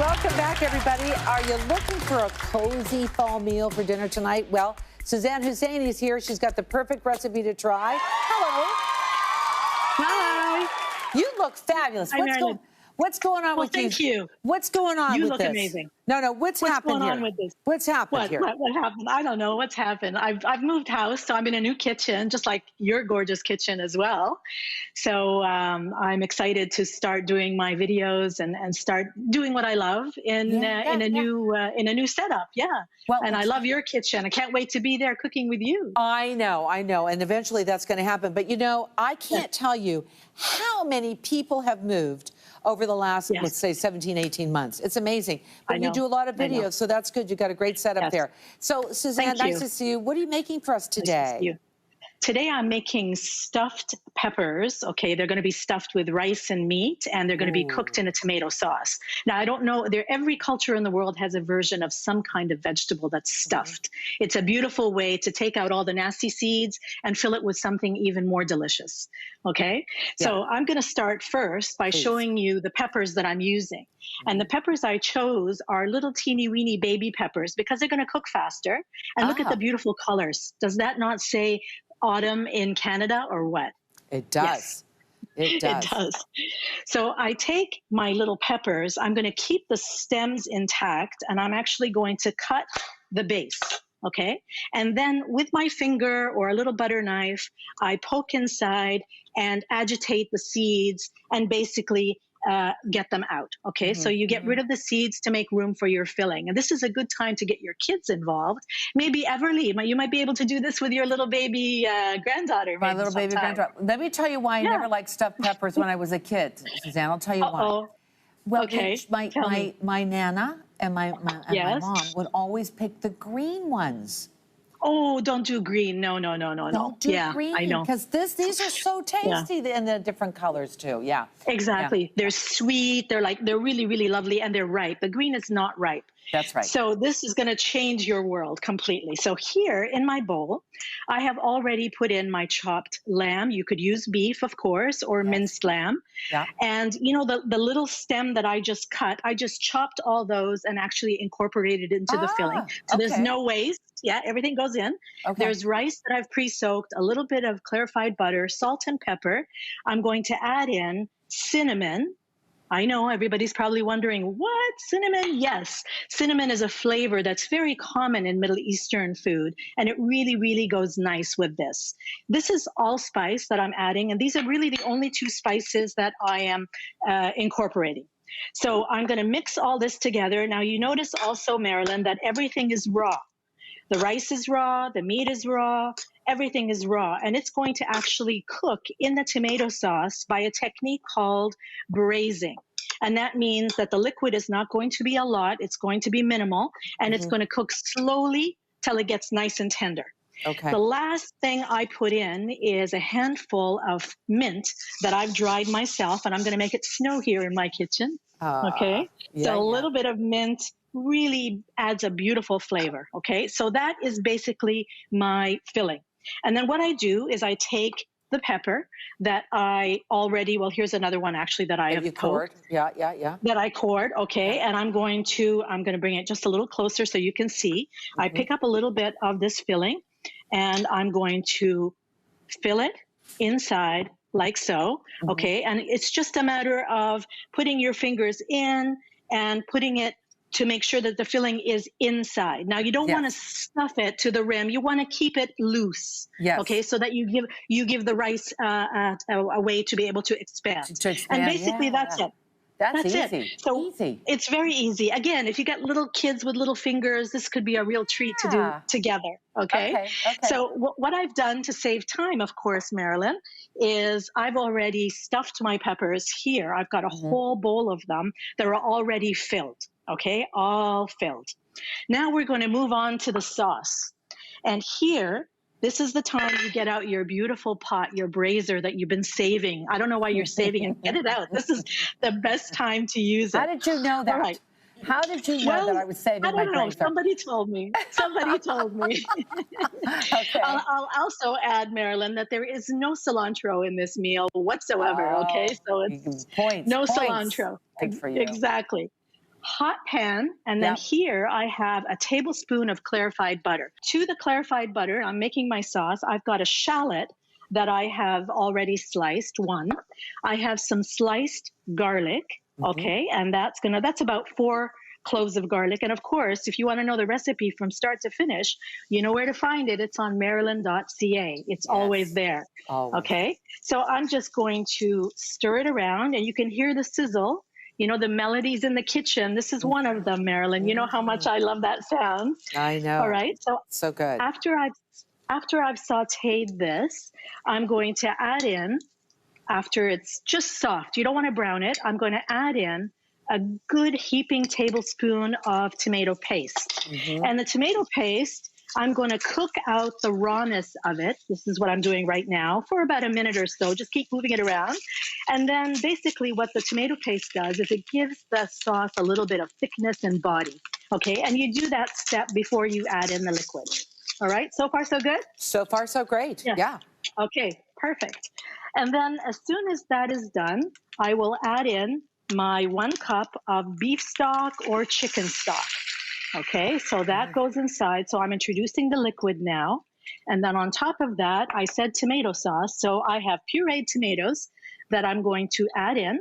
Welcome back, everybody. Are you looking for a cozy fall meal for dinner tonight? Well, Suzanne Husseini is here. She's got the perfect recipe to try. Hello. Hi. You look fabulous. Hi, Marilyn. What's going on with you? Thank you. What's going on with this? You look amazing. No, what's happened going here? on with this? What's happened here? What happened? I don't know what's happened. I've moved house, so I'm in a new kitchen, just like your gorgeous kitchen as well. So I'm excited to start doing my videos and start doing what I love in a new setup. Yeah. Well, and I love your kitchen. I can't wait to be there cooking with you. I know. And eventually that's going to happen. But, you know, I can't tell you how many people have moved over the last, let's say, 17, 18 months. It's amazing. But you do a lot of videos, so that's good. You got a great setup there. So, Suzanne, nice to see you. What are you making for us today? Nice to see you. Today I'm making stuffed peppers, okay? They're going to be stuffed with rice and meat, and they're going to be cooked in a tomato sauce. Now, I don't know, every culture in the world has a version of some kind of vegetable that's stuffed. It's a beautiful way to take out all the nasty seeds and fill it with something even more delicious, okay? So I'm going to start first by showing you the peppers that I'm using. And the peppers I chose are little teeny weeny baby peppers because they're going to cook faster. And look at the beautiful colors. Does that not say autumn in Canada or what? It does. Yes. It does. It does. So I take my little peppers. I'm going to keep the stems intact, and I'm actually going to cut the base. Okay. And then with my finger or a little butter knife, I poke inside and agitate the seeds and basically get them out. Okay. So you get rid of the seeds to make room for your filling. And this is a good time to get your kids involved. Maybe Everly, you might be able to do this with your little baby granddaughter. My little baby granddaughter. Let me tell you why I never liked stuffed peppers when I was a kid, Suzanne. I'll tell you why. Well, my Nana and my mom would always pick the green ones. Oh, don't do green. No. Don't do green. I know. Because these are so tasty and the different colors too. Yeah. Exactly. Yeah. They're sweet. They're really, really lovely, and they're ripe. The green is not ripe. That's right. So this is going to change your world completely. So here in my bowl, I have already put in my chopped lamb. You could use beef, of course, or minced lamb. Yeah. And you know, the little stem that I just cut, I just chopped all those and actually incorporated into the filling. So there's no waste. Yeah, everything goes in. Okay. There's rice that I've pre-soaked, a little bit of clarified butter, salt and pepper. I'm going to add in cinnamon. I know everybody's probably wondering, what? Cinnamon? Yes. Cinnamon is a flavor that's very common in Middle Eastern food, and it really, really goes nice with this. This is allspice that I'm adding, and these are really the only two spices that I am incorporating. So I'm going to mix all this together. Now, you notice also, Marilyn, that everything is raw. The rice is raw, the meat is raw, everything is raw, and it's going to actually cook in the tomato sauce by a technique called braising. And that means that the liquid is not going to be a lot, it's going to be minimal, and it's going to cook slowly till it gets nice and tender. Okay. The last thing I put in is a handful of mint that I've dried myself, and I'm going to make it snow here in my kitchen. Okay? So a little bit of mint really adds a beautiful flavor. Okay, so that is basically my filling. And then what I do is I take the pepper that I already, well, here's another one actually that I have cored. That I cored, okay, and I'm going to bring it just a little closer so you can see. I pick up a little bit of this filling, and I'm going to fill it inside like so, okay, and it's just a matter of putting your fingers in and putting it to make sure that the filling is inside. Now, you don't want to stuff it to the rim. You want to keep it loose, okay, so that you give the rice a way to be able to expand. And basically, that's it. That's easy. It. So it's very easy. Again, if you got little kids with little fingers, this could be a real treat to do together. Okay. So what I've done to save time, of course, Marilyn, is I've already stuffed my peppers here. I've got a whole bowl of them that are already filled. Okay, all filled. Now we're going to move on to the sauce. And here, this is the time you get out your beautiful pot, your braiser that you've been saving. I don't know why you're saving it. Get it out. This is the best time to use it. How did you know that? Right. How did you know that I was saving my braiser? I don't know. Somebody told me. Somebody told me. Okay. I'll also add, Marilyn, that there is no cilantro in this meal whatsoever. Okay, so it's no cilantro. Good for you. Exactly. hot pan, and then here I have a tablespoon of clarified butter. To the clarified butter, I'm making my sauce. I've got a shallot that I have already sliced, one. I have some sliced garlic, okay, and that's about 4 cloves of garlic. And of course, if you want to know the recipe from start to finish, you know where to find it. It's on marilyn.ca. It's always there. Always. Okay. So I'm just going to stir it around, and you can hear the sizzle. You know, the melodies in the kitchen. This is one of them, Marilyn. You know how much I love that sound. I know. All right. So good. After I've sauteed this, I'm going to add in, after it's just soft, you don't want to brown it, I'm going to add in a good heaping tablespoon of tomato paste. And the tomato paste, I'm going to cook out the rawness of it. This is what I'm doing right now for about a minute or so. Just keep moving it around. And then basically what the tomato paste does is it gives the sauce a little bit of thickness and body. Okay, and you do that step before you add in the liquid. All right, so far so good? So far so great, yeah. Okay, perfect. And then as soon as that is done, I will add in my 1 cup of beef stock or chicken stock. Okay, so that goes inside. So I'm introducing the liquid now. And then on top of that, I said tomato sauce. So I have pureed tomatoes that I'm going to add in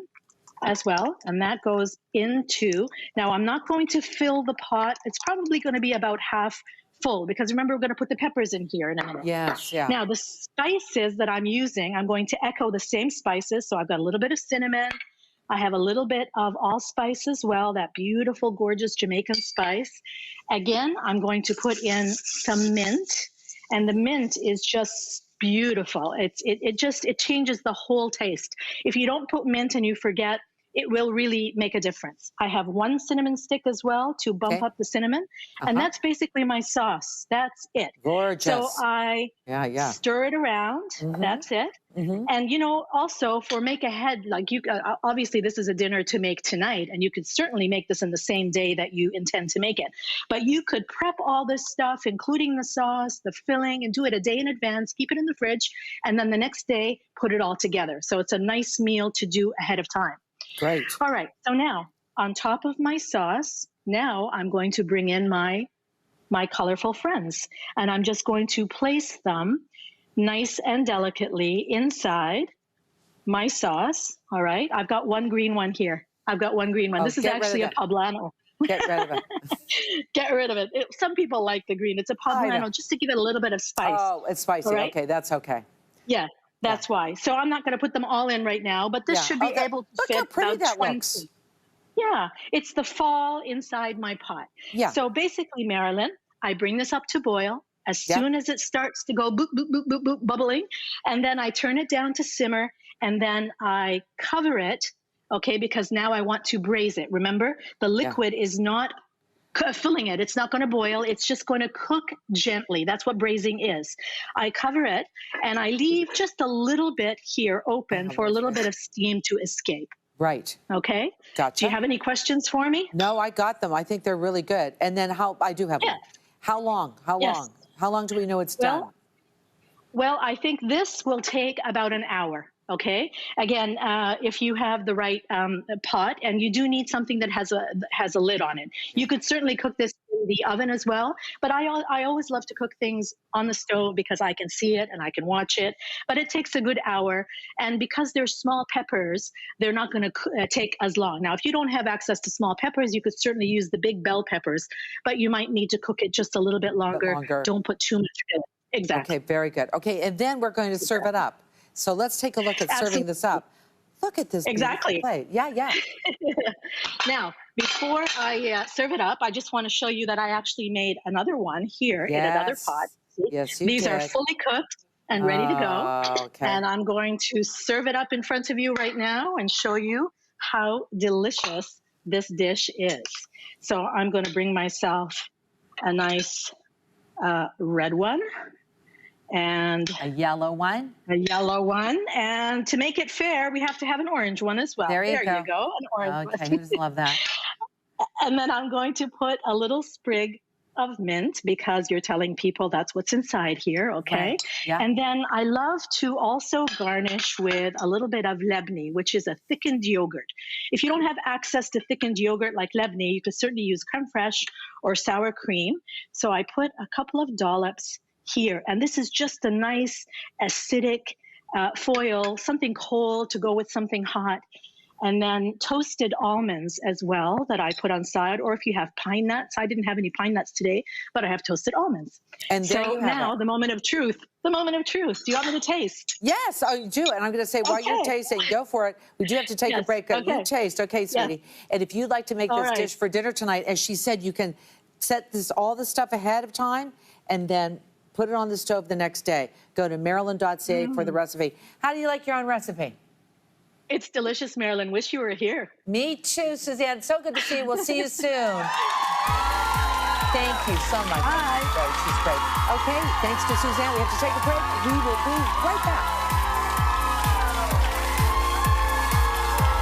as well. And that goes into, now I'm not going to fill the pot. It's probably going to be about half full, because remember, we're going to put the peppers in here in a minute. Yes, yeah. Now the spices that I'm using, I'm going to echo the same spices. So I've got a little bit of cinnamon. I have a little bit of allspice as well, that beautiful, gorgeous Jamaican spice. Again, I'm going to put in some mint, and the mint is just beautiful. It changes the whole taste. If you don't put mint and you forget, it will really make a difference. I have 1 cinnamon stick as well to bump up the cinnamon. And that's basically my sauce. That's it. Gorgeous. So I stir it around. That's it. And, you know, also for make ahead, like you, obviously this is a dinner to make tonight, and you could certainly make this in the same day that you intend to make it. But you could prep all this stuff, including the sauce, the filling, and do it a day in advance, keep it in the fridge, and then the next day, put it all together. So it's a nice meal to do ahead of time. Great. All right. So now on top of my sauce, now I'm going to bring in my colorful friends, and I'm just going to place them nice and delicately inside my sauce. All right. I've got 1 green one here. I've got 1 green one. This is actually a poblano. Get rid of it. Get rid of it. Some people like the green. It's a poblano just to give it a little bit of spice. Oh, it's spicy. Right? Okay, that's okay. Yeah. That's why. So I'm not going to put them all in right now, but this should be able to fit how pretty about that 20. looks. Yeah, it's the fall inside my pot. Yeah. So basically, Marilyn, I bring this up to boil as soon as it starts to go boop, boop, boop, boop, boop, bubbling. And then I turn it down to simmer, and then I cover it, okay, because now I want to braise it. Remember, the liquid is not filling it. It's not going to boil. It's just going to cook gently. That's what braising is. I cover it, and I leave just a little bit here open for a little bit of steam to escape. Right. Okay. Gotcha. Do you have any questions for me? No, I got them. I think they're really good. And then I do have one. How long? How long? How long do we know it's done? Well, I think this will take about an hour. Okay. Again, if you have the right pot, and you do need something that has a lid on it, you could certainly cook this in the oven as well. But I always love to cook things on the stove because I can see it and I can watch it. But it takes a good hour, and because they're small peppers, they're not going to take as long. Now, if you don't have access to small peppers, you could certainly use the big bell peppers, but you might need to cook it just a little bit longer. Don't put too much in it. Exactly. Okay. Very good. Okay, and then we're going to serve it up. So let's take a look at serving this up. Look at this beautiful plate. Yeah, yeah. Now, before I serve it up, I just want to show you that I actually made another one here in another pot. See? Yes, you These did. are fully cooked and ready to go. Okay. And I'm going to serve it up in front of you right now and show you how delicious this dish is. So I'm going to bring myself a nice red one. And a yellow one. And to make it fair, we have to have an orange one as well. There you go. An orange one. I just love that. And then I'm going to put a little sprig of mint because you're telling people that's what's inside here, okay? Right. Yeah. And then I love to also garnish with a little bit of lebni, which is a thickened yogurt. If you don't have access to thickened yogurt like lebni, you could certainly use creme fraiche or sour cream. So I put a couple of dollops here, and this is just a nice acidic foil, something cold to go with something hot. And then toasted almonds as well that I put on side, or if you have pine nuts. I didn't have any pine nuts today, but I have toasted almonds. And there so you have now it. The moment of truth. The moment of truth. Do you want me to taste? Yes, I do. And I'm going to say, while you're tasting, go for it. We do have to take a break. Okay. You taste. Okay, sweetie. Yes. And if you'd like to make this dish for dinner tonight, as she said, you can set all this stuff ahead of time and then put it on the stove the next day. Go to marilyn.ca for the recipe. How do you like your own recipe? It's delicious, Marilyn. Wish you were here. Me too, Suzanne. So good to see you. We'll see you soon. Thank you so much. Bye. She's great. Okay, thanks to Suzanne. We have to take a break. We will be right back.